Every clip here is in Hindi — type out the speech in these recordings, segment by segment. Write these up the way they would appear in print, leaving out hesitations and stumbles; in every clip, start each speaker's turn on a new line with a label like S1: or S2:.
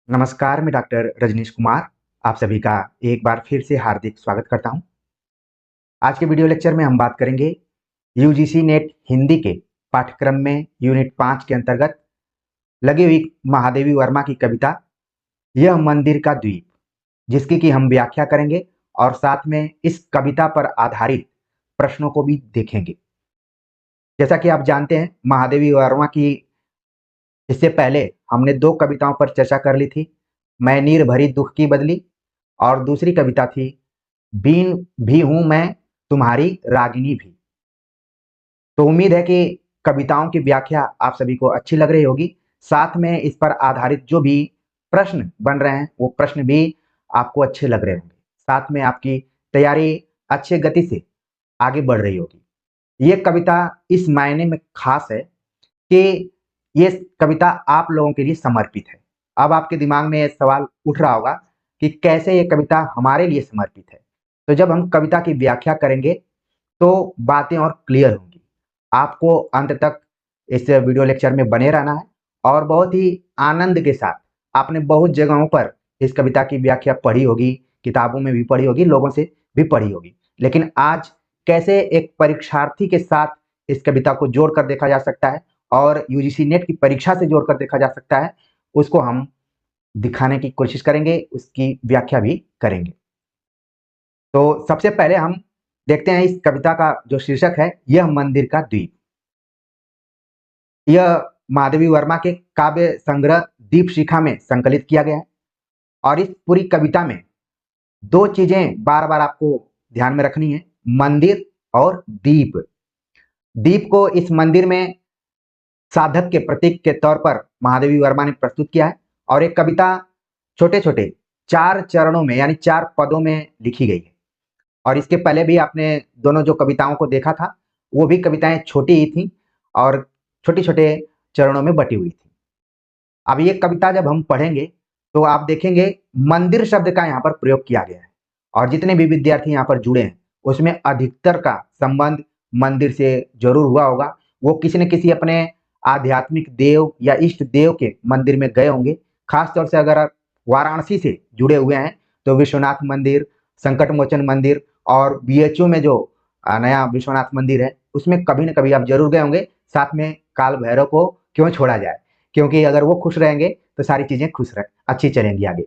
S1: नमस्कार, मैं डॉक्टर रजनीश कुमार आप सभी का एक बार फिर से हार्दिक स्वागत करता हूं। आज के वीडियो लेक्चर में हम बात करेंगे यूजीसी नेट हिंदी के पाठ्यक्रम में यूनिट 5 के अंतर्गत लगी हुई महादेवी वर्मा की कविता यह मंदिर का द्वीप, जिसकी कि हम व्याख्या करेंगे और साथ में इस कविता पर आधारित प्रश्नों को भी देखेंगे। जैसा कि आप जानते हैं, महादेवी वर्मा की इससे पहले हमने 2 कविताओं पर चर्चा कर ली थी। मैं नीर भरी दुख की बदली और दूसरी कविता थी बीन भी हूं मैं तुम्हारी रागिनी भी। तो उम्मीद है कि कविताओं की व्याख्या आप सभी को अच्छी लग रही होगी। साथ में इस पर आधारित जो भी प्रश्न बन रहे हैं वो प्रश्न भी आपको अच्छे लग रहे होंगे। साथ में आपकी तैयारी अच्छे गति से आगे बढ़ रही होगी। ये कविता इस मायने में खास है कि ये कविता आप लोगों के लिए समर्पित है। अब आपके दिमाग में ये सवाल उठ रहा होगा कि कैसे ये कविता हमारे लिए समर्पित है। तो जब हम कविता की व्याख्या करेंगे तो बातें और क्लियर होंगी। आपको अंत तक इस वीडियो लेक्चर में बने रहना है और बहुत ही आनंद के साथ आपने बहुत जगहों पर इस कविता की व्याख्या पढ़ी होगी, किताबों में भी पढ़ी होगी, लोगों से भी पढ़ी होगी। लेकिन आज कैसे एक परीक्षार्थी के साथ इस कविता को जोड़कर देखा जा सकता है और यूजीसी नेट की परीक्षा से जोड़कर देखा जा सकता है, उसको हम दिखाने की कोशिश करेंगे, उसकी व्याख्या भी करेंगे। तो सबसे पहले हम देखते हैं इस कविता का जो शीर्षक है, यह मंदिर का द्वीप। यह माधवी वर्मा के काव्य संग्रह दीप शिखा में संकलित किया गया है और इस पूरी कविता में 2 चीजें बार-बार आपको ध्यान में रखनी है, मंदिर और दीप। दीप को इस मंदिर में साधक के प्रतीक के तौर पर महादेवी वर्मा ने प्रस्तुत किया है और एक कविता छोटे-छोटे 4 चरणों में यानी 4 पदों में लिखी गई है। और इसके पहले भी आपने दोनों जो कविताओं को देखा था, वो भी कविताएँ छोटी ही थीं और छोटे-छोटे चरणों में बटी हुई थी। अब ये कविता जब हम पढ़ेंगे, तो आप देखेंगे मंदिर शब्द का यहाँ पर प्रयोग किया गया है और जितने भी विद्यार्थी यहाँ पर जुड़े हैं, उसमें अधिकतर का संबंध मंदिर से ज़रूर हुआ होगा। वो किसी न किसी अपने आध्यात्मिक देव या इष्ट देव के मंदिर में गए होंगे। खास तौर से अगर आप वाराणसी से जुड़े हुए हैं, तो विश्वनाथ मंदिर, संकट मोचन मंदिर और बीएचयू में जो नया विश्वनाथ मंदिर है, उसमें कभी न कभी आप ज़रूर गए होंगे। साथ में काल भैरव को क्यों छोड़ा जाए, क्योंकि अगर वो खुश रहेंगे तो सारी चीज़ें अच्छी चलेंगी आगे।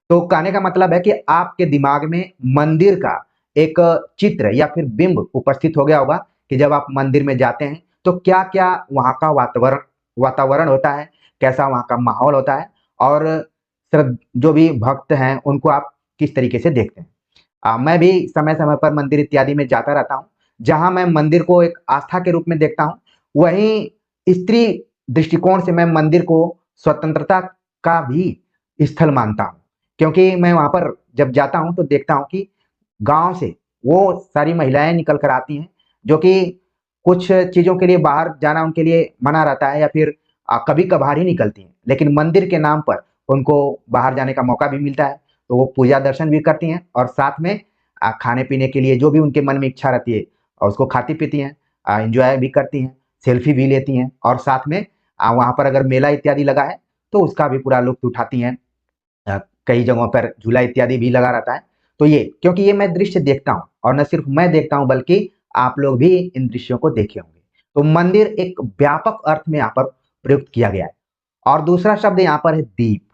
S1: तो कहने का मतलब है कि आपके दिमाग में मंदिर का एक चित्र या फिर बिंब उपस्थित हो गया होगा कि जब आप मंदिर में जाते हैं तो क्या-क्या वहाँ का वातावरण होता है, कैसा वहाँ का माहौल होता है और जो भी भक्त हैं उनको आप किस तरीके से देखते हैं। मैं भी समय-समय पर मंदिर इत्यादि में जाता रहता हूँ। जहाँ मैं मंदिर को एक आस्था के रूप में देखता हूँ, वहीं स्त्री दृष्टिकोण से मैं मंदिर को स्वतंत्रता का भी स्थल मानता हूँ। क्योंकि मैं वहाँ पर जब जाता हूँ तो देखता हूँ कि गाँव से वो सारी महिलाएँ निकल कर आती हैं, जो कि कुछ चीज़ों के लिए बाहर जाना उनके लिए मना रहता है या फिर कभी-कभार ही निकलती हैं। लेकिन मंदिर के नाम पर उनको बाहर जाने का मौका भी मिलता है, तो वो पूजा दर्शन भी करती हैं और साथ में खाने-पीने के लिए जो भी उनके मन में इच्छा रहती है उसको खाती-पीती हैं, एन्जॉय भी करती हैं, सेल्फी भी लेती हैं और साथ में वहाँ पर अगर मेला इत्यादि लगा है, तो उसका भी पूरा लुत्फ़ उठाती हैं। अ, कई जगहों पर झूला इत्यादि भी लगा रहता है। तो ये क्योंकि ये मैं दृश्य देखता हूँ और न सिर्फ मैं देखता हूँ बल्कि आप लोग भी इन दृश्यों को देखे होंगे। तो मंदिर एक व्यापक अर्थ में यहाँ पर प्रयुक्त किया गया है और दूसरा शब्द यहाँ पर है दीप।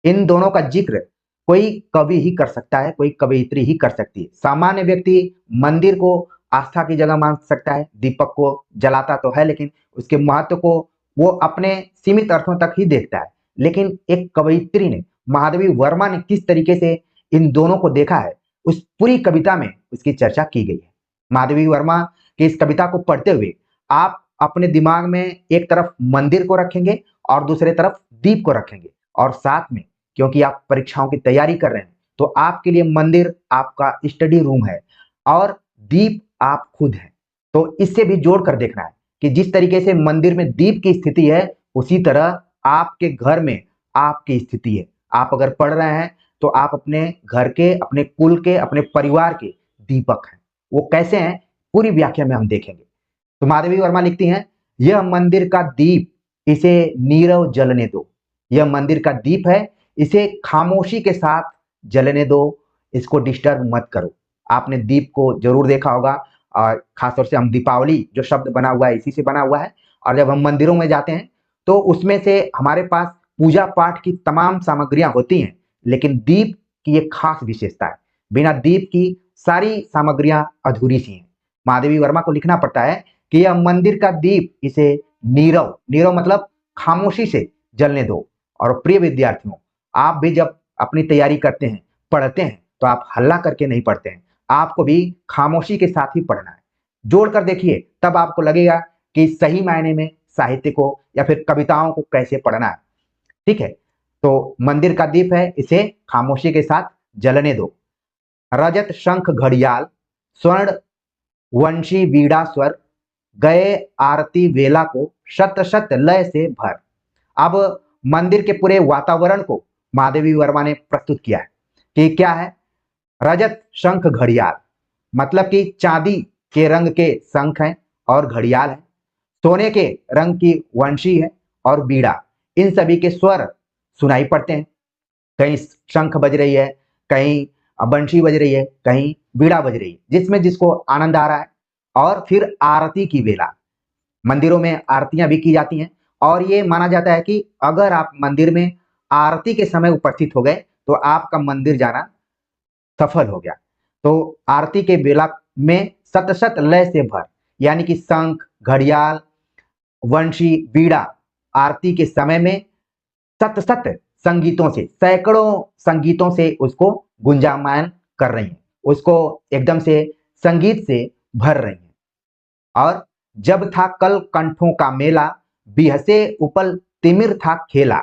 S1: इन दोनों का ज़िक्र कोई कवि ही कर सकता है, कोई कवयित्री ही कर सकती है। सामान्य व्यक्ति मंदिर को आस्था की जगह मान सकता है, दीपक को जलाता तो है लेकिन उसके महत्व को वो अपने सीमित अर्थों तक ही देखता है। लेकिन एक कवयित्री ने, महादेवी वर्मा ने किस तरीके से इन दोनों को देखा है, उस पूरी कविता में उसकी चर्चा की गई है। माधवी वर्मा की इस कविता को पढ़ते हुए आप अपने दिमाग में एक तरफ मंदिर को रखेंगे और दूसरे तरफ दीप को रखेंगे और साथ में क्योंकि आप परीक्षाओं की तैयारी कर रहे हैं, तो आपके लिए मंदिर आपका स्टडी रूम है और दीप आप खुद हैं। तो इससे भी जोड़ कर देखना है कि जिस तरीके से मंदिर में दीप की स्थिति है, उसी तरह आपके घर में आपकी स्थिति है। आप अगर पढ़ रहे हैं, तो आप अपने घर के, अपने कुल के, अपने परिवार के दीपक हैं। वो कैसे हैं, पूरी व्याख्या में हम देखेंगे। तो माधवी वर्मा लिखती हैं, यह मंदिर का दीप, इसे नीरव जलने दो। यह मंदिर का दीप है, इसे खामोशी के साथ जलने दो, इसको डिस्टर्ब मत करो। आपने दीप को जरूर देखा होगा, और खासतौर से हम दीपावली जो शब्द बना हुआ है इसी से बना हुआ है। और जब हम मंदिरों में जाते हैं तो उसमें से हमारे पास पूजा पाठ की तमाम सामग्रियां होती हैं, लेकिन दीप की एक खास विशेषता है। बिना दीप की सारी सामग्रियां अधूरी सी हैं। महादेवी वर्मा को लिखना पड़ता है कि यह मंदिर का दीप, इसे नीरव, नीरव मतलब खामोशी से जलने दो। और प्रिय विद्यार्थियों, आप भी जब अपनी तैयारी करते हैं, पढ़ते हैं, तो आप हल्ला करके नहीं पढ़ते हैं, आपको भी खामोशी के साथ ही पढ़ना है। जोड़कर देखिए, तब आपको लगेगा कि सही मायने में साहित्य को या फिर कविताओं को कैसे पढ़ना है। ठीक है, तो मंदिर का दीप है, इसे खामोशी के साथ जलने दो। रजत शंख घड़ियाल स्वर्ण वंशी वीणा स्वर, गए आरती वेला को शत शत लय से भर। अब मंदिर के पूरे वातावरण को महादेवी वर्मा ने प्रस्तुत किया है कि क्या है। रजत शंख घड़ियाल मतलब कि चांदी के रंग के शंख हैं और घड़ियाल है, सोने के रंग की वंशी है और बीड़ा, इन सभी के स्वर सुनाई पड़ते हैं। कहीं शंख बज रही है, कहीं बंशी बज रही है, कहीं बीड़ा बज रही है, जिसमें जिसको आनंद आ रहा है। और फिर आरती की वेला, मंदिरों में आरतियां भी की जाती हैं, और ये माना जाता है कि अगर आप मंदिर में आरती के समय उपस्थित हो गए तो आपका मंदिर जाना सफल हो गया। तो आरती के बेला में शत शत लय से भर, यानी कि शंख, घड़ियाल, वंशी, बीड़ा आरती के समय में शत शत संगीतों से, सैकड़ों संगीतों से उसको गुंजायमान कर रही हैं, उसको एकदम से संगीत से भर रही हैं। और जब था कल कंठों का मेला, बिहसे उपल तिमिर था खेला।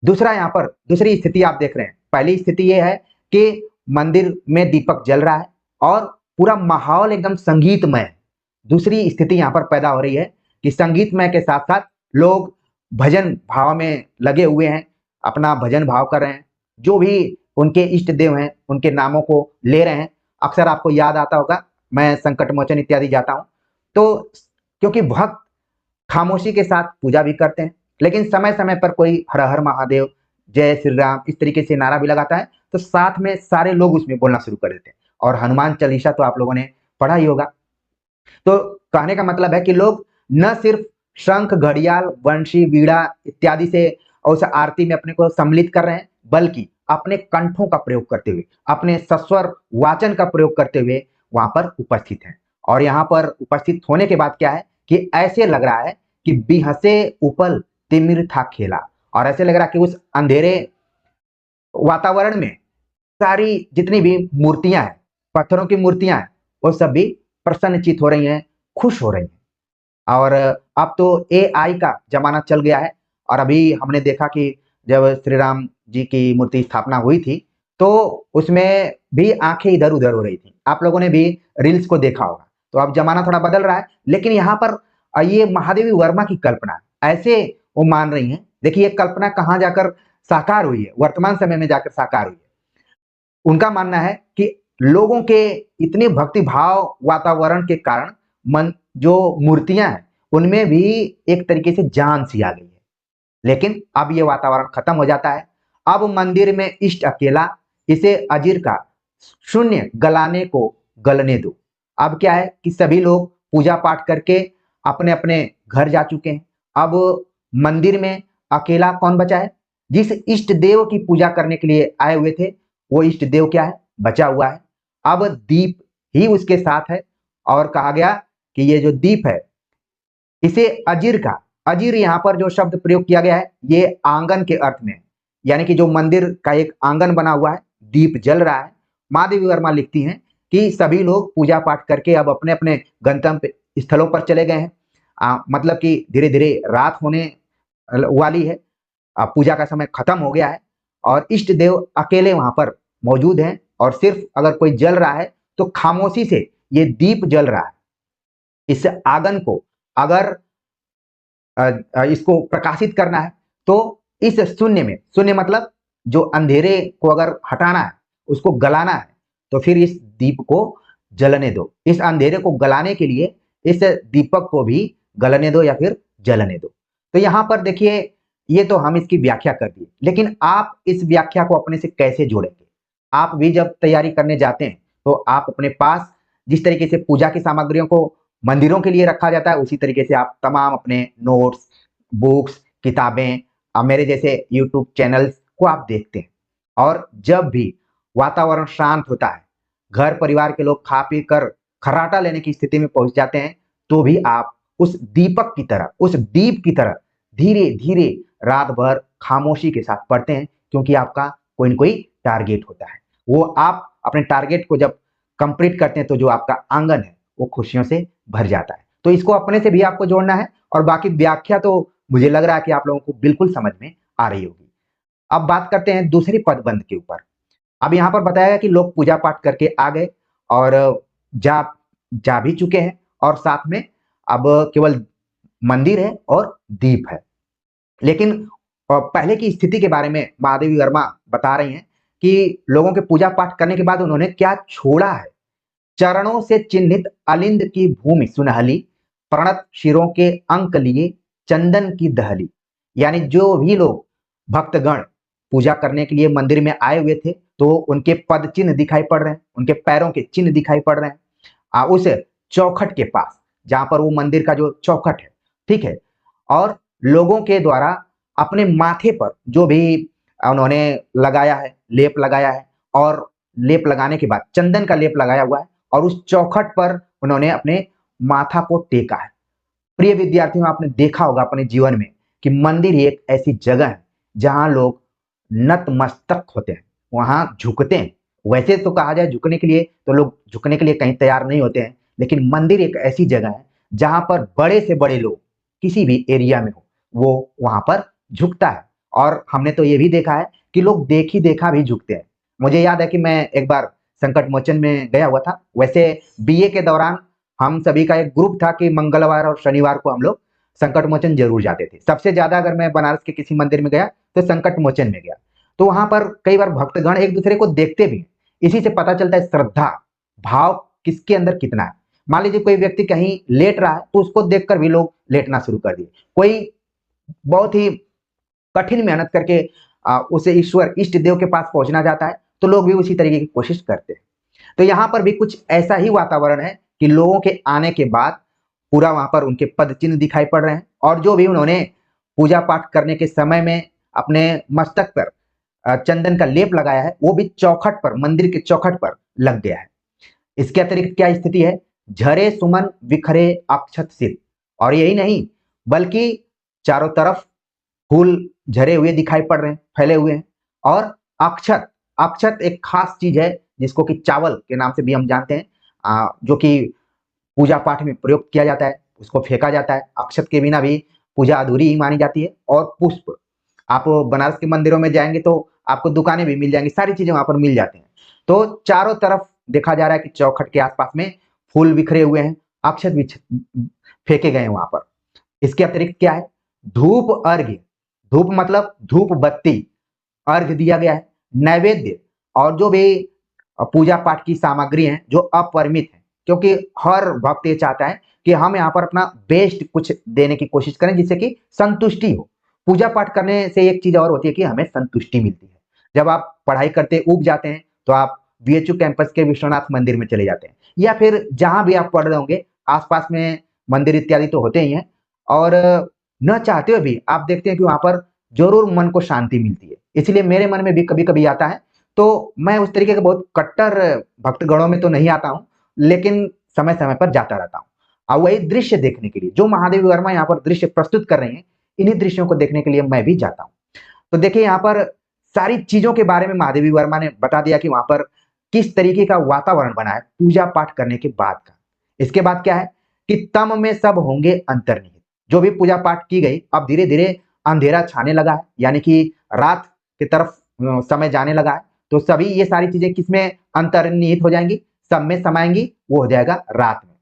S1: दूसरा, यहाँ पर दूसरी स्थिति आप देख रहे हैं। पहली स्थिति यह है कि मंदिर में दीपक जल रहा है और पूरा माहौल एकदम संगीतमय है। दूसरी स्थिति यहाँ पर पैदा हो रही है कि संगीतमय के साथ साथ लोग भजन भाव में लगे हुए हैं, अपना भजन भाव कर रहे हैं, जो भी उनके इष्ट देव हैं उनके नामों को ले रहे हैं। अक्सर आपको याद आता होगा, मैं संकट मोचन इत्यादि जाता हूँ तो क्योंकि भक्त खामोशी के साथ पूजा भी करते हैं, लेकिन समय समय पर कोई हर हर महादेव, जय श्री राम इस तरीके से नारा भी लगाता है, तो साथ में सारे लोग उसमें बोलना शुरू कर देते हैं। और हनुमान चालीसा तो आप लोगों ने पढ़ा ही होगा। तो कहने का मतलब है कि लोग न सिर्फ शंख, घड़ियाल, वंशी, वीणा इत्यादि से उस आरती में अपने को सम्मिलित कर रहे हैं, बल्कि अपने कंठों का प्रयोग करते हुए, अपने सस्वर वाचन का प्रयोग करते हुए वहां पर उपस्थित हैं। और यहाँ पर उपस्थित होने के बाद क्या है कि ऐसे लग रहा है कि बिहसे उपल तिमिर था खेला, और ऐसे लग रहा है कि उस अंधेरे वातावरण में सारी जितनी भी मूर्तियां हैं, पत्थरों की मूर्तियां हैं, वो सब भी प्रसन्नचित हो रही हैं, खुश हो रही हैं। और अब तो AI का जमाना चल गया है, और अभी हमने देखा कि जब श्री राम जी की मूर्ति स्थापना हुई थी तो उसमें भी आंखें इधर उधर हो रही थी। आप लोगों ने भी रील्स को देखा होगा। तो अब जमाना थोड़ा बदल रहा है, लेकिन यहाँ पर ये महादेवी वर्मा की कल्पना ऐसे वो मान रही हैं। देखिए, कल्पना कहाँ जाकर साकार हुई है, वर्तमान समय में जाकर साकार हुई है। उनका मानना है कि लोगों के इतने भक्ति भाव वातावरण के कारण मन जो मूर्तियां हैं उनमें भी एक तरीके से जान सी आ गई है। लेकिन अब ये वातावरण खत्म हो जाता है। अब मंदिर में इष्ट अकेला, इसे अजीर का शून्य गलाने को गलने दो। अब क्या है कि सभी लोग पूजा पाठ करके अपने अपने घर जा चुके हैं। अब मंदिर में अकेला कौन बचा है? जिस इष्ट देव की पूजा करने के लिए आए हुए थे वो इष्ट देव क्या है? बचा हुआ है। अब दीप ही उसके साथ है, और कहा गया कि ये जो दीप है इसे अजीर का, अजीर यहाँ पर जो शब्द प्रयोग किया गया है ये आंगन के अर्थ में, यानी कि जो मंदिर का एक आंगन बना हुआ है, दीप जल रहा है। महादेवी वर्मा लिखती हैं कि सभी लोग पूजा पाठ करके अब अपने अपने गंतव्य स्थलों पर चले गए हैं। मतलब कि धीरे धीरे रात होने वाली है, पूजा का समय खत्म हो गया है, और इष्ट देव अकेले वहां पर मौजूद हैं, और सिर्फ अगर कोई जल रहा है तो खामोशी से ये दीप जल रहा है। इस आंगन को अगर इसको प्रकाशित करना है तो इस शून्य में, शून्य मतलब जो अंधेरे को अगर हटाना है, उसको गलाना है, तो फिर इस दीप को जलने दो। इस अंधेरे को गलाने के लिए इस दीपक को भी गलने दो या फिर जलने दो। तो यहाँ पर देखिए, ये तो हम इसकी व्याख्या कर दिए, लेकिन आप इस व्याख्या को अपने से कैसे जोड़ेंगे? आप भी जब तैयारी करने जाते हैं तो आप अपने पास जिस तरीके से पूजा की सामग्रियों को मंदिरों के लिए रखा जाता है, उसी तरीके से आप तमाम अपने नोट्स, बुक्स, किताबें, मेरे जैसे यूट्यूब चैनल्स को आप देखते हैं। और जब भी वातावरण शांत होता है, घर परिवार के लोग खा पी कर खर्राटा लेने की स्थिति में पहुंच जाते हैं, तो भी आप उस दीपक की तरह, उस दीप की तरह धीरे धीरे रात भर खामोशी के साथ पढ़ते हैं, क्योंकि आपका कोई ना कोई टारगेट होता है। वो आप अपने टारगेट को जब कंप्लीट करते हैं तो जो आपका आंगन है वो खुशियों से भर जाता है। तो इसको अपने से भी आपको जोड़ना है, और बाकी व्याख्या तो मुझे लग रहा है कि आप लोगों को बिल्कुल समझ में आ रही होगी। अब बात करते हैं दूसरी पदबंध के ऊपर। अब यहाँ पर बताया गया कि लोग पूजा पाठ करके आ गए और जा जा भी चुके हैं, और साथ में अब केवल मंदिर है और दीप है। लेकिन पहले की स्थिति के बारे में महादेवी वर्मा बता रही हैं कि लोगों के पूजा पाठ करने के बाद उन्होंने क्या छोड़ा है। चरणों से चिन्हित अलिंद की भूमि सुनहली, प्रणत शिरों के अंक लिए चंदन की दहली। यानी जो भी लोग भक्तगण पूजा करने के लिए मंदिर में आए हुए थे, तो उनके पद चिन्ह दिखाई पड़ रहे हैं, उनके पैरों के चिन्ह दिखाई पड़ रहे हैं उस चौखट के पास, जहां पर वो मंदिर का जो चौखट है, ठीक है। और लोगों के द्वारा अपने माथे पर जो भी उन्होंने लगाया है, लेप लगाया है, और लेप लगाने के बाद चंदन का लेप लगाया हुआ है, और उस चौखट पर उन्होंने अपने माथा को टेका है। प्रिय विद्यार्थियों, आपने देखा होगा अपने जीवन में कि मंदिर एक ऐसी जगह है जहां लोग नतमस्तक होते हैं, वहां झुकते हैं। वैसे तो कहा जाए झुकने के लिए, तो लोग झुकने के लिए कहीं तैयार नहीं होते हैं, लेकिन मंदिर एक ऐसी जगह है जहां पर बड़े से बड़े लोग किसी भी एरिया में हो, वो वहां पर झुकता है। और हमने तो ये भी देखा है कि लोग देखी देखा भी झुकते हैं। मुझे याद है कि मैं एक बार संकट मोचन में गया हुआ था। वैसे बीए के दौरान हम सभी का एक ग्रुप था कि मंगलवार और शनिवार को हम लोग संकट मोचन जरूर जाते थे। सबसे ज्यादा अगर मैं बनारस के किसी मंदिर में गया तो संकट मोचन में गया। तो वहां पर कई बार भक्तगण एक दूसरे को देखते भी हैं। इसी से पता चलता है श्रद्धा भाव किसके अंदर कितना है। मान लीजिए कोई व्यक्ति कहीं लेट रहा है, तो उसको देखकर भी लोग लेटना शुरू कर दिए। कोई बहुत ही कठिन मेहनत करके उसे ईश्वर इष्ट देव के पास पहुंचना चाहता है, तो लोग भी उसी तरीके की कोशिश करते हैं। तो यहाँ पर भी कुछ ऐसा ही वातावरण है कि लोगों के आने के बाद पूरा वहां पर उनके पद चिन्ह दिखाई पड़ रहे हैं, और जो भी उन्होंने पूजा पाठ करने के समय में अपने मस्तक पर चंदन का लेप लगाया है, वो भी चौखट पर, मंदिर के चौखट पर लग गया है। इसके अतिरिक्त क्या स्थिति है? झरे सुमन बिखरे अक्षत सिर। और यही नहीं, बल्कि चारों तरफ फूल झरे हुए दिखाई पड़ रहे हैं, फैले हुए हैं। और अक्षत, अक्षत एक खास चीज है जिसको कि चावल के नाम से भी हम जानते हैं, जो कि पूजा पाठ में प्रयोग किया जाता है, उसको फेंका जाता है। अक्षत के बिना भी पूजा अधूरी ही मानी जाती है। और पुष्प, आप बनारस के मंदिरों में जाएंगे तो आपको दुकानें भी मिल जाएंगी, सारी चीजें वहां पर मिल जाती हैं। तो चारों तरफ देखा जा रहा है कि चौखट के आसपास में फूल बिखरे हुए हैं, अक्षत भी फेंके गए हैं वहां पर। इसके अतिरिक्त क्या है? धूप अर्घ्य, धूप मतलब धूप बत्ती, अर्घ्य दिया गया है, नैवेद्य, और जो भी पूजा पाठ की सामग्री है जो अपरिमित है, क्योंकि हर भक्त ये चाहता है कि हम यहाँ पर अपना बेस्ट कुछ देने की कोशिश करें जिससे कि संतुष्टि हो। पूजा पाठ करने से एक चीज और होती है कि हमें संतुष्टि मिलती है। जब आप पढ़ाई करते उब जाते हैं तो आप बीएचयू कैंपस के विश्वनाथ मंदिर में चले जाते हैं, या फिर जहां भी आप पढ़ रहे होंगे आसपास में मंदिर इत्यादि तो होते ही हैं, और न चाहते हुए भी आप देखते हैं कि वहां पर जरूर मन को शांति मिलती है। इसलिए मेरे मन में भी कभी कभी आता है, तो मैं उस तरीके के बहुत कट्टर भक्तगणों में तो नहीं आता हूँ, लेकिन समय समय पर जाता रहता हूँ। और वही दृश्य देखने के लिए जो महादेवी वर्मा यहाँ पर दृश्य प्रस्तुत कर रही हैं, इन्हीं दृश्यों को देखने के लिए मैं भी जाता हूँ। तो देखिए यहाँ पर सारी चीजों के बारे में महादेवी वर्मा ने बता दिया कि वहां पर किस तरीके का वातावरण बना है पूजा पाठ करने के बाद का। इसके बाद क्या है कि तम में सब होंगे अंतर्निहित। जो भी पूजा पाठ की गई, अब धीरे धीरे अंधेरा छाने लगा है, यानी कि रात की तरफ समय जाने लगा है। तो सभी ये सारी चीजें किसमें अंतर्निहित हो जाएंगी? सब में समाएंगी, वो हो जाएगा रात में।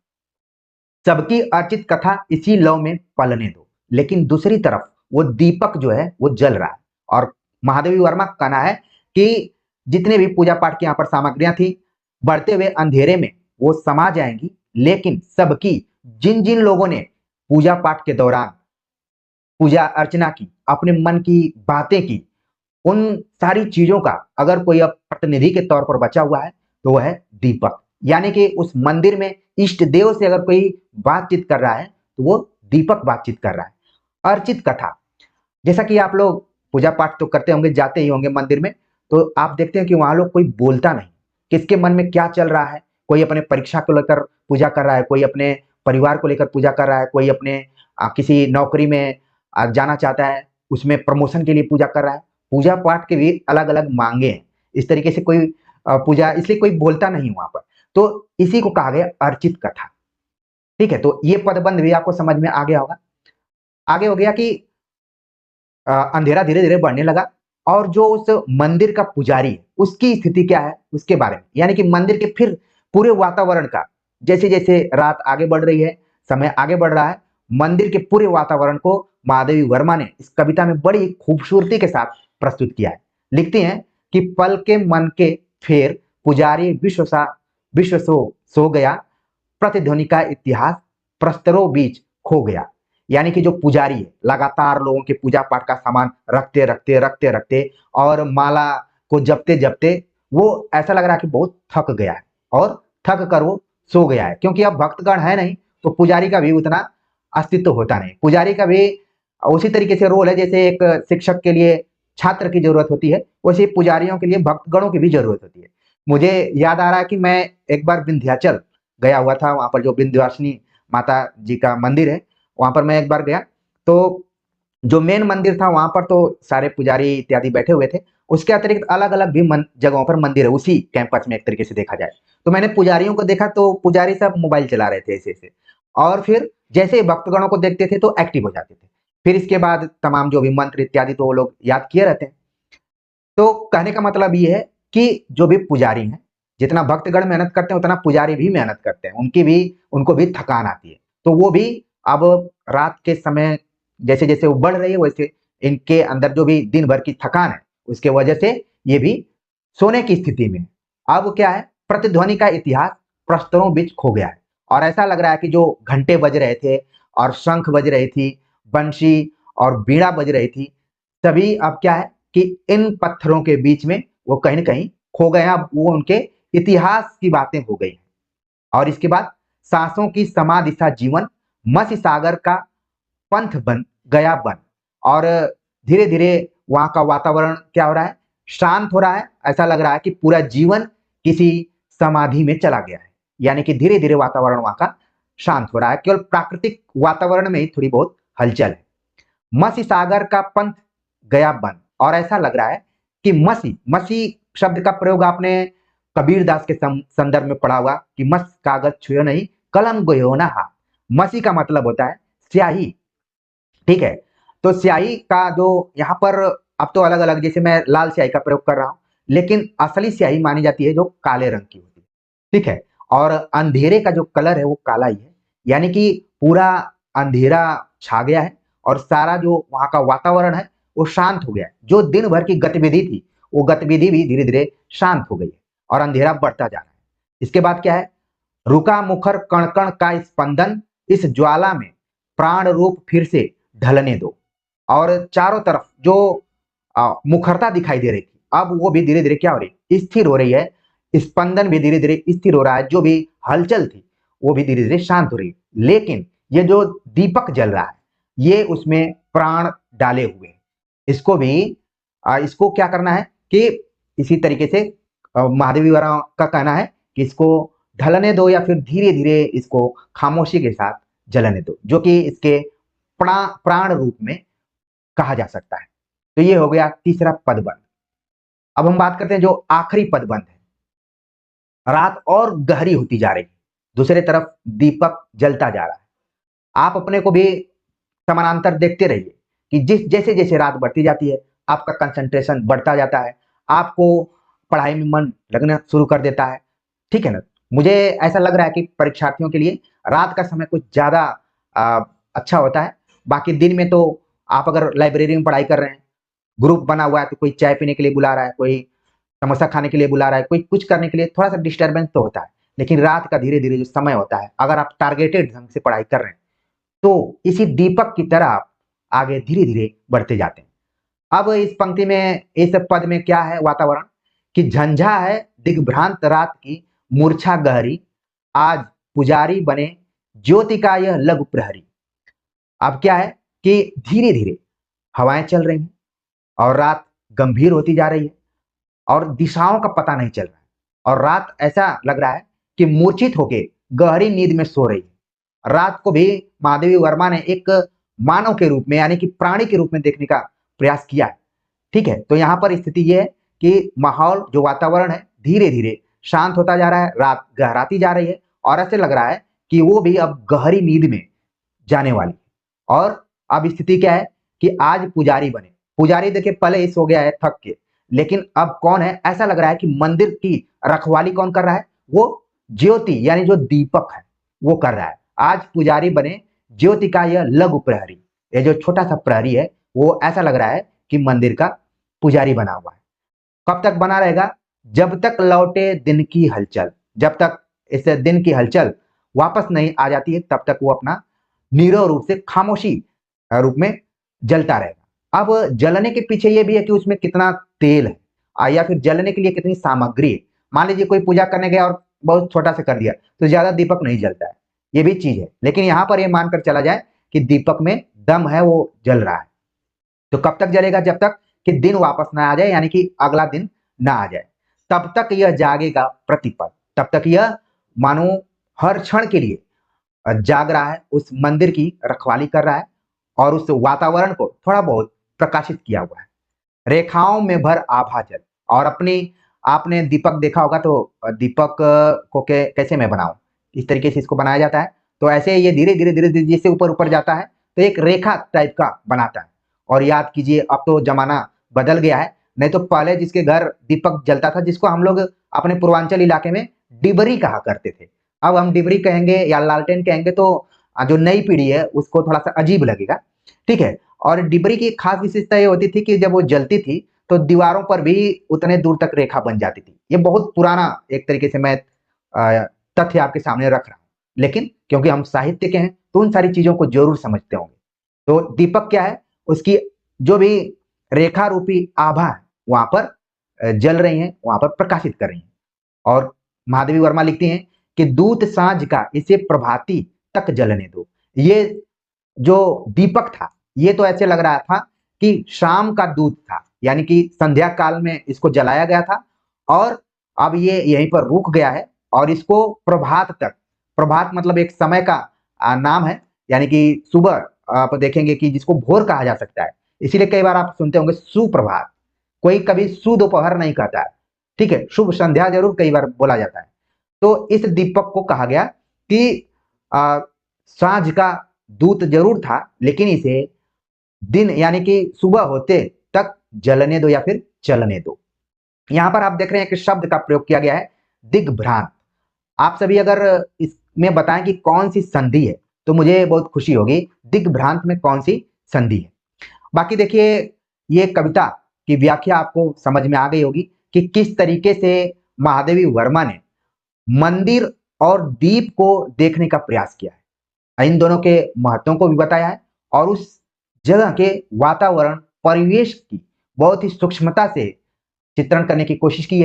S1: सबकी अर्चित कथा इसी लव में पलने दो। लेकिन दूसरी तरफ वो दीपक जो है वो जल रहा है, और महादेवी वर्मा का कहना है कि जितने भी पूजा पाठ की यहाँ पर सामग्रियां थी, बढ़ते हुए अंधेरे में वो समा जाएंगी, लेकिन सबकी, जिन जिन लोगों ने पूजा पाठ के दौरान पूजा अर्चना की, अपने मन की बातें की, उन सारी चीजों का अगर कोई अब प्रतिनिधि के तौर पर बचा हुआ है तो वह है दीपक। यानी कि उस मंदिर में इष्ट देव से अगर कोई बातचीत कर रहा है तो वो दीपक बातचीत कर रहा है। अर्चित कथा, जैसा कि आप लोग पूजा पाठ तो करते होंगे, जाते ही होंगे मंदिर में, तो आप देखते हैं कि वहां लोग कोई बोलता नहीं, किसके मन में क्या चल रहा है। कोई अपने परीक्षा को लेकर पूजा कर रहा है, कोई अपने परिवार को लेकर पूजा कर रहा है, कोई अपने किसी नौकरी में जाना चाहता है, उसमें प्रमोशन के लिए पूजा कर रहा है। पूजा पाठ के भी अलग अलग मांगे हैं। इस तरीके से कोई पूजा, इसलिए कोई बोलता नहीं वहां पर, तो इसी को कहा गया अर्चित कथा। ठीक है, तो ये पदबंध भी आपको समझ में आ गया होगा। आगे हो गया कि अंधेरा धीरे धीरे बढ़ने लगा और जो उस मंदिर का पुजारी है उसकी स्थिति क्या है उसके बारे में, यानी कि मंदिर के फिर पूरे वातावरण का, जैसे जैसे रात आगे बढ़ रही है, समय आगे बढ़ रहा है, मंदिर के पूरे वातावरण को महादेवी वर्मा ने इस कविता में बड़ी खूबसूरती के साथ प्रस्तुत किया है। लिखते हैं कि पल के मन के फेर पुजारी विश्व सो गया, प्रतिध्वनि का इतिहास प्रस्तरों बीच खो गया। यानी कि जो पुजारी है लगातार लोगों के पूजा पाठ का सामान रखते और माला को जपते जपते वो ऐसा लग रहा है कि बहुत थक गया है और थक कर वो सो गया है, क्योंकि अब भक्तगण है नहीं तो पुजारी का भी उतना अस्तित्व होता नहीं। पुजारी का भी उसी तरीके से रोल है जैसे एक शिक्षक के लिए छात्र की जरूरत होती है, वैसे पुजारियों के लिए भक्तगणों की भी जरूरत होती है। मुझे याद आ रहा है कि मैं एक बार विंध्याचल गया हुआ था, वहां पर जो विंध्यवासिनी माता जी का मंदिर है वहां पर मैं एक बार गया, तो जो मेन मंदिर था वहां पर तो सारे पुजारी इत्यादि बैठे हुए थे, उसके अतिरिक्त अलग अलग भी जगहों पर मंदिर है उसी कैंपस में एक तरीके से देखा जाए। तो मैंने पुजारियों को देखा तो पुजारी सब मोबाइल चला रहे थे ऐसे ऐसे, और फिर जैसे ही भक्तगणों को देखते थे तो एक्टिव हो जाते थे। फिर इसके बाद तमाम जो भी मंत्र इत्यादि तो वो लोग याद किए रहते हैं। तो कहने का मतलब ये है कि जो भी पुजारी हैं, जितना भक्तगण मेहनत करते हैं उतना पुजारी भी मेहनत करते हैं, उनको भी थकान आती है। तो वो भी अब रात के समय जैसे जैसे वो बढ़ रही है वैसे इनके अंदर जो भी दिन भर की थकान है उसके वजह से ये भी सोने की स्थिति में। अब क्या है, प्रतिध्वनि का इतिहास प्रस्तरों बीच खो गया है और ऐसा लग रहा है कि जो घंटे बज रहे थे और शंख बज रही थी, बंशी और बीड़ा बज रही थी, सभी अब क्या है कि इन पत्थरों के बीच में वो कहीं ना कहीं खो गए हैं। अब वो उनके इतिहास की बातें हो गई। और इसके बाद सांसों की समाधि सा जीवन मत्स्य सागर का पंथ बन गया बन, और धीरे धीरे वहां का वातावरण क्या हो रहा है, शांत हो रहा है। ऐसा लग रहा है कि पूरा जीवन किसी समाधि में चला गया है, यानी कि धीरे धीरे वातावरण वहां का शांत हो रहा है, केवल प्राकृतिक वातावरण में ही थोड़ी बहुत हलचल है। मसी सागर का पंथ गया बन, और ऐसा लग रहा है कि मसी मसी शब्द का प्रयोग आपने कबीर दास के संदर्भ में पढ़ा हुआ कि मस कागज छुयो नहीं कलम गोयो ना हाथ। मसी का मतलब होता है स्याही। ठीक है, तो स्याही का जो यहाँ पर अब तो अलग अलग, जैसे मैं लाल स्याही का प्रयोग कर रहा हूं, लेकिन असली स्याही मानी जाती है जो काले रंग की होती है। ठीक है, और अंधेरे का जो कलर है वो काला ही है, यानी कि पूरा अंधेरा छा गया है और सारा जो वहां का वातावरण है वो शांत हो गया है। जो दिन भर की गतिविधि थी वो गतिविधि भी धीरे धीरे शांत हो गई है और अंधेरा बढ़ता जा रहा है। इसके बाद क्या है, रुका मुखर कण कण का स्पंदन, इस ज्वाला में प्राण रूप फिर से ढलने दो। और चारों तरफ जो मुखरता दिखाई दे रही थी अब वो भी धीरे धीरे क्या हो रही है, स्थिर हो रही है। स्पंदन भी धीरे धीरे स्थिर हो रहा है, जो भी हलचल थी वो भी धीरे धीरे शांत हो रही है। लेकिन ये जो दीपक जल रहा है ये उसमें प्राण डाले हुए हैं। इसको भी इसको क्या करना है कि इसी तरीके से महादेवी वर्मा का कहना है कि इसको ढलने दो या फिर धीरे धीरे इसको खामोशी के साथ जलने दो, जो कि इसके प्राण रूप में कहा जा सकता है। तो ये हो गया तीसरा पदबंध। अब हम बात करते हैं जो आखिरी पदबंध है। रात और गहरी होती जा रही है, दूसरे तरफ दीपक जलता जा रहा है। आप अपने को भी समानांतर देखते रहिए कि जिस जैसे जैसे रात बढ़ती जाती है आपका कंसंट्रेशन बढ़ता जाता है, आपको पढ़ाई में मन लगना शुरू कर देता है। ठीक है ना, मुझे ऐसा लग रहा है कि परीक्षार्थियों के लिए रात का समय कुछ ज्यादा अच्छा होता है। बाकी दिन में तो आप अगर लाइब्रेरी में पढ़ाई कर रहे हैं, ग्रुप बना हुआ है तो कोई चाय पीने के लिए बुला रहा है, कोई समोसा खाने के लिए बुला रहा है, कोई कुछ करने के लिए, थोड़ा सा डिस्टर्बेंस तो होता है। लेकिन रात का धीरे धीरे जो समय होता है, अगर आप टारगेटेड ढंग से पढ़ाई कर रहे हैं तो इसी दीपक की तरह आप आगे धीरे धीरे बढ़ते जाते हैं। अब इस पंक्ति में, इस पद में क्या है वातावरण कि झंझा है दिग्भ्रांत रात की मूर्छा गहरी, आज पुजारी बने ज्योति का यह लघु प्रहरी। अब क्या है कि धीरे धीरे हवाएं चल रही हैं और रात गंभीर होती जा रही है और दिशाओं का पता नहीं चल रहा है, और रात ऐसा लग रहा है कि मूर्छित होके गहरी नींद में सो रही है। रात को भी महादेवी वर्मा ने एक मानव के रूप में यानी कि प्राणी के रूप में देखने का प्रयास किया है। ठीक है, तो यहाँ पर स्थिति यह है कि माहौल, जो वातावरण है, धीरे धीरे शांत होता जा रहा है, रात गहराती जा रही है और ऐसे लग रहा है कि वो भी अब गहरी नींद में जाने वाली है। और अब स्थिति क्या है कि आज पुजारी बने। पुजारी देखिए पहले ही सो गया है थक के, लेकिन अब कौन है, ऐसा लग रहा है कि मंदिर की रखवाली कौन कर रहा है, वो ज्योति यानी जो दीपक है वो कर रहा है। आज पुजारी बने ज्योति का यह लघु प्रहरी, ये जो छोटा सा प्रहरी है वो ऐसा लग रहा है कि मंदिर का पुजारी बना हुआ है। कब तक बना रहेगा, जब तक लौटे दिन की हलचल, जब तक इस दिन की हलचल वापस नहीं आ जाती है तब तक वो अपना नीरव रूप से खामोशी रूप में जलता रहेगा। अब जलने के पीछे ये भी है कि उसमें कितना तेल है या फिर जलने के लिए कितनी सामग्री है। मान लीजिए कोई पूजा करने गया और बहुत छोटा सा कर दिया तो ज्यादा दीपक नहीं जलता है, ये भी चीज है। लेकिन यहाँ पर ये मानकर चला जाए कि दीपक में दम है, वो जल रहा है। तो कब तक जलेगा, जब तक कि दिन वापस ना आ जाए, यानी कि अगला दिन ना आ जाए, तब तक यह जागेगा प्रतिपल। तब तक यह मानो हर क्षण के लिए जाग रहा है, उस मंदिर की रखवाली कर रहा है और उस वातावरण को थोड़ा बहुत प्रकाशित किया हुआ है। रेखाओं में भर आभा जल, और अपनी, आपने दीपक देखा होगा तो दीपक को कैसे मैं बनाऊं, इस तरीके से इसको बनाया जाता है। तो ऐसे ये धीरे धीरे धीरे धीरे जैसे ऊपर ऊपर जाता है तो एक रेखा टाइप का बनाता है। और याद कीजिए अब तो जमाना बदल गया है, नहीं तो पहले जिसके घर दीपक जलता था, जिसको हम लोग अपने पूर्वांचल इलाके में डिबरी कहा करते थे, अब हम डिबरी कहेंगे या लालटेन कहेंगे तो जो नई पीढ़ी है उसको थोड़ा सा अजीब लगेगा। ठीक है, और डिबरी की खास विशेषता ये होती थी कि जब वो जलती थी तो दीवारों पर भी उतने दूर तक रेखा बन जाती थी। ये बहुत पुराना एक तरीके से मैं तथ्य आपके सामने रख रहा हूं, लेकिन क्योंकि हम साहित्य के हैं तो उन सारी चीजों को जरूर समझते होंगे। तो दीपक क्या है, उसकी जो भी रेखा रूपी आभा है वहां पर जल रही है, वहां पर प्रकाशित कर रही है। और महादेवी वर्मा लिखती हैं कि दूत सांझ का इसे प्रभाती तक जलने दो। ये जो दीपक था ये तो ऐसे लग रहा था कि शाम का दूत था, यानी कि संध्या काल में इसको जलाया गया था और अब ये यहीं पर रुक गया है और इसको प्रभात तक, प्रभात मतलब एक समय का नाम है, यानी कि सुबह आप देखेंगे कि जिसको भोर कहा जा सकता है, इसीलिए कई बार आप सुनते होंगे सुप्रभात, कोई कभी सुदोपहर नहीं कहता है। ठीक है, शुभ संध्या जरूर कई बार बोला जाता है। तो इस दीपक को कहा गया कि सांझ का दूत जरूर था, लेकिन इसे दिन यानी कि सुबह होते तक जलने दो या फिर चलने दो। यहां पर आप देख रहे हैं कि शब्द का प्रयोग किया गया है दिग्भ्रांत। आप सभी अगर इसमें बताएं कि कौन सी संधि है तो मुझे बहुत खुशी होगी, दिग्भ्रांत में कौन सी संधि है। बाकी देखिए ये कविता की व्याख्या आपको समझ में आ गई होगी कि किस तरीके से महादेवी वर्मा ने मंदिर और दीप को देखने का प्रयास किया है, इन दोनों के महत्वों को भी बताया है और उस जगह के वातावरण परिवेश की बहुत ही सूक्ष्मता से चित्रण करने की कोशिश की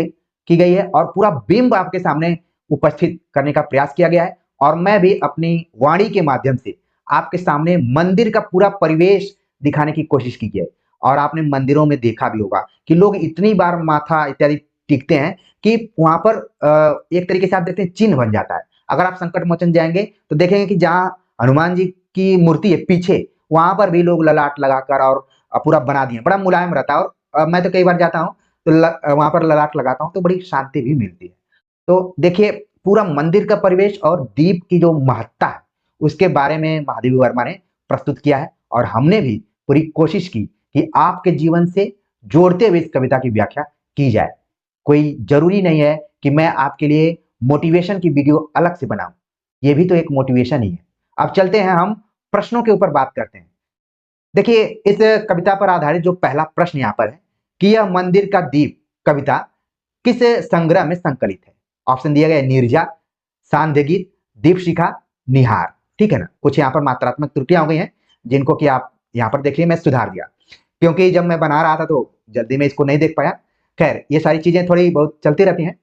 S1: गई है और पूरा बिंब आपके सामने उपस्थित करने का प्रयास किया गया है। और मैं भी अपनी वाणी के माध्यम से आपके सामने मंदिर का पूरा परिवेश दिखाने की कोशिश की है। और आपने मंदिरों में देखा भी होगा कि लोग इतनी बार माथा इत्यादि टिकते हैं कि वहां पर एक तरीके से आप देखते हैं चिन्ह बन जाता है। अगर आप संकट मोचन जाएंगे तो देखेंगे कि जहां हनुमान जी की मूर्ति है पीछे, वहां पर भी लोग ललाट लगाकर और पूरा बना दिए, बड़ा मुलायम रहता है। और मैं तो कई बार जाता हूँ तो वहां पर ललाट लगाता हूँ तो बड़ी शांति भी मिलती है। तो देखिए पूरा मंदिर का परिवेश और दीप की जो महत्ता है उसके बारे में महादेवी वर्मा ने प्रस्तुत किया है और हमने भी पूरी कोशिश की कि आपके जीवन से जोड़ते हुए इस कविता की व्याख्या की जाए। कोई जरूरी नहीं है कि मैं आपके लिए मोटिवेशन की वीडियो अलग से बनाऊं, ये भी तो एक मोटिवेशन ही है। अब चलते हैं हम प्रश्नों के ऊपर बात करते हैं। देखिए इस कविता पर आधारित जो पहला प्रश्न यहाँ पर है कि यह मंदिर का दीप कविता किस संग्रह में संकलित है। ऑप्शन दिया गया नीरजा, सांध्य गीत, दीप शिखा, निहार। ठीक है ना, कुछ यहाँ पर मात्रात्मक त्रुटियां हो गई हैं जिनको कि आप यहाँ पर देखिए मैं सुधार दिया, क्योंकि जब मैं बना रहा था तो जल्दी में इसको नहीं देख पाया। खैर, ये सारी चीजें थोड़ी बहुत चलती रहती हैं।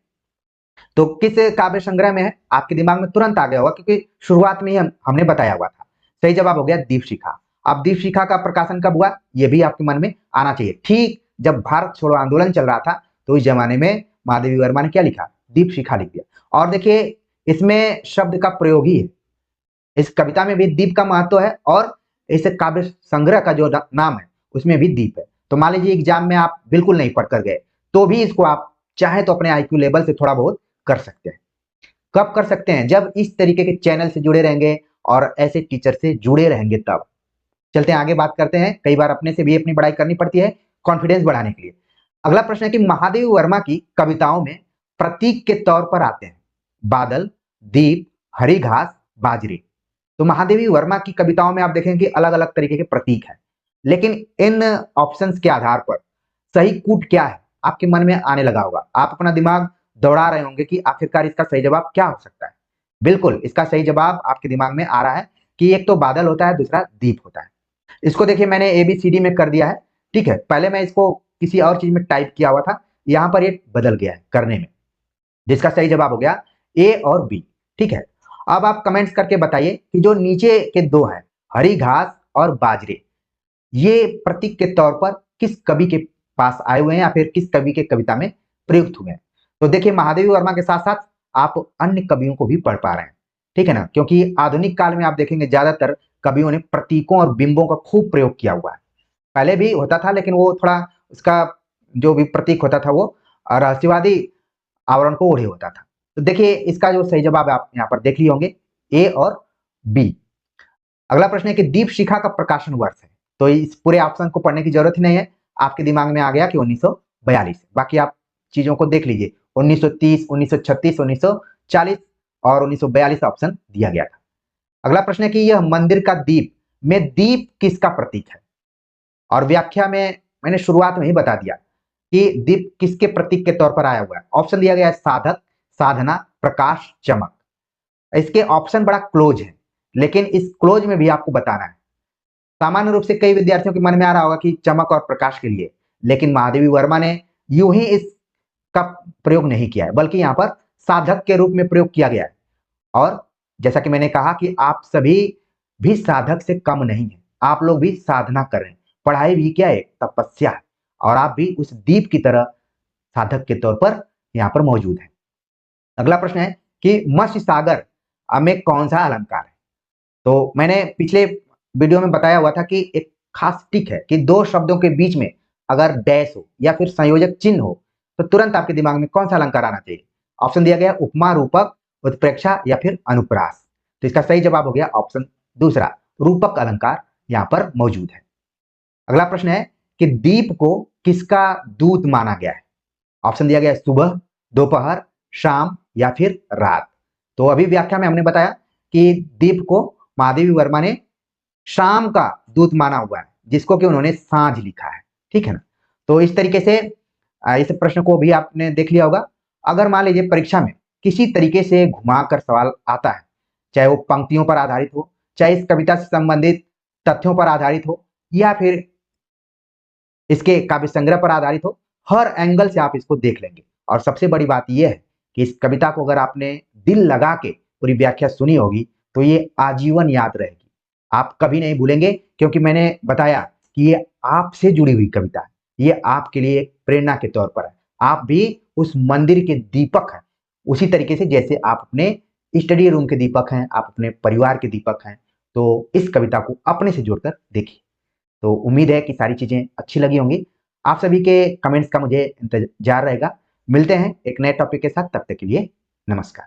S1: तो किस काव्य संग्रह में है, आपके दिमाग में तुरंत आ गया होगा, क्योंकि शुरुआत में ही हमने बताया हुआ था। सही जवाब हो गया दीपशिखा। अब दीपशिखा का प्रकाशन कब हुआ, ये भी आपके मन में आना चाहिए। ठीक जब भारत छोड़ो आंदोलन चल रहा था, तो इस जमाने में महादेवी वर्मा ने क्या लिखा, दीपशिखा लिख दिया। और देखिए इसमें शब्द का प्रयोग ही है, इस कविता में भी दीप का महत्व है, और इस काव्य संग्रह का जो नाम है उसमें भी दीप है। तो मान लीजिए एग्जाम में आप बिल्कुल नहीं पढ़ कर गए, तो भी इसको आप चाहे तो अपने आईक्यू लेवल से थोड़ा बहुत कर सकते हैं। कब कर सकते हैं, जब इस तरीके के चैनल से जुड़े रहेंगे और ऐसे टीचर से जुड़े रहेंगे तब। चलते हैं आगे, बात करते हैं। कई बार अपने से भी अपनी पढ़ाई करनी पड़ती है कॉन्फिडेंस बढ़ाने के लिए। अगला प्रश्न है कि महादेवी वर्मा की कविताओं में प्रतीक के तौर पर आते हैं बादल, दीप, हरी घास, बाजरे। तो महादेवी वर्मा की कविताओं में आप देखेंगे कि अलग अलग तरीके के प्रतीक हैं, लेकिन इन ऑप्शंस के आधार पर सही कूट क्या है आपके मन में आने लगा होगा। आप अपना दिमाग दौड़ा रहे होंगे कि आखिरकार इसका सही जवाब क्या हो सकता है। बिल्कुल इसका सही जवाब आपके दिमाग में आ रहा है कि एक तो बादल होता है, दूसरा दीप होता है। इसको देखिए मैंने ABCD में कर दिया है, ठीक है। पहले मैं इसको किसी और चीज में टाइप किया हुआ था, यहाँ पर ये बदल गया है करने में, जिसका सही जवाब हो गया A और B, ठीक है। अब आप कमेंट्स करके बताइए कि जो नीचे के दो हैं, हरी घास और बाजरे, ये प्रतीक के तौर पर किस कवि के पास आए हुए हैं या फिर किस कवि के कविता में प्रयुक्त हुए हैं। तो देखिए महादेवी वर्मा के साथ साथ आप अन्य कवियों को भी पढ़ पा रहे हैं, ठीक है ना, क्योंकि आधुनिक काल में आप देखेंगे ज्यादातर कवियों ने प्रतीकों और बिंबों का खूब प्रयोग किया हुआ है। पहले भी होता था, लेकिन वो थोड़ा उसका जो भी प्रतीक होता था वो रहस्यवादी आवरण को ओढ़े होता था। तो देखिए इसका जो सही जवाब आप यहाँ पर देख लिए होंगे, A और B। अगला प्रश्न है कि दीप शिखा का प्रकाशन वर्ष है। तो इस पूरे ऑप्शन को पढ़ने की जरूरत ही नहीं है, आपके दिमाग में आ गया कि 1942। बाकी आप चीजों को देख लीजिए, 1930, 1936, 1940 और 1942 ऑप्शन दिया गया था। अगला प्रश्न है कि यह मंदिर का दीप में दीप किसका प्रतीक है। और व्याख्या में मैंने शुरुआत में ही बता दिया कि दीप किसके प्रतीक के तौर पर आया हुआ है। ऑप्शन दिया गया है साधक, साधना, प्रकाश, चमक। इसके ऑप्शन बड़ा क्लोज है, लेकिन इस क्लोज में भी आपको बताना है। सामान्य रूप से कई विद्यार्थियों के मन में आ रहा होगा कि चमक और प्रकाश के लिए, लेकिन महादेवी वर्मा ने यूं ही इसका प्रयोग नहीं किया है, बल्कि यहाँ पर साधक के रूप में प्रयोग किया गया है। और जैसा कि मैंने कहा कि आप सभी भी साधक से कम नहीं है, आप लोग भी साधना कर रहे हैं। पढ़ाई भी क्या है, तपस्या है, और आप भी उस दीप की तरह साधक के तौर पर यहाँ पर मौजूद है। अगला प्रश्न है कि मत्स्य सागर में कौन सा अलंकार है। तो मैंने पिछले वीडियो में बताया हुआ था कि एक खास टिक है कि दो शब्दों के बीच में अगर डैश हो या फिर संयोजक चिन्ह हो, तो तुरंत आपके दिमाग में कौन सा अलंकार आना चाहिए। ऑप्शन दिया गया उपमा, रूपक, उत्प्रेक्षा या फिर अनुप्रास। तो इसका सही जवाब हो गया ऑप्शन दूसरा, रूपक अलंकार यहाँ पर मौजूद है। अगला प्रश्न है कि दीप को किसका दूत माना गया है। ऑप्शन दिया गया है सुबह, दोपहर, शाम या फिर रात। तो अभी व्याख्या में हमने बताया कि दीप को महादेवी वर्मा ने शाम का दूत माना हुआ है, जिसको कि उन्होंने सांझ लिखा है, ठीक है ना। तो इस तरीके से इस प्रश्न को भी आपने देख लिया होगा। अगर मान लीजिए परीक्षा में किसी तरीके से घुमाकर सवाल आता है, चाहे वो पंक्तियों पर आधारित हो, चाहे इस कविता से संबंधित तथ्यों पर आधारित हो, या फिर इसके काव्य संग्रह पर आधारित हो, हर एंगल से आप इसको देख लेंगे। और सबसे बड़ी बात यह है कि इस कविता को अगर आपने दिल लगा के पूरी व्याख्या सुनी होगी, तो ये आजीवन याद रहेगी, आप कभी नहीं भूलेंगे, क्योंकि मैंने बताया कि ये आपसे जुड़ी हुई कविता है, ये आपके लिए एक प्रेरणा के तौर पर है। आप भी उस मंदिर के दीपक हैं, उसी तरीके से जैसे आप अपने स्टडी रूम के दीपक हैं, आप अपने परिवार के दीपक हैं। तो इस कविता को अपने से जोड़कर देखिए। तो उम्मीद है कि सारी चीजें अच्छी लगी होंगी। आप सभी के कमेंट्स का मुझे इंतजार रहेगा। मिलते हैं एक नए टॉपिक के साथ, तब तक के लिए नमस्कार।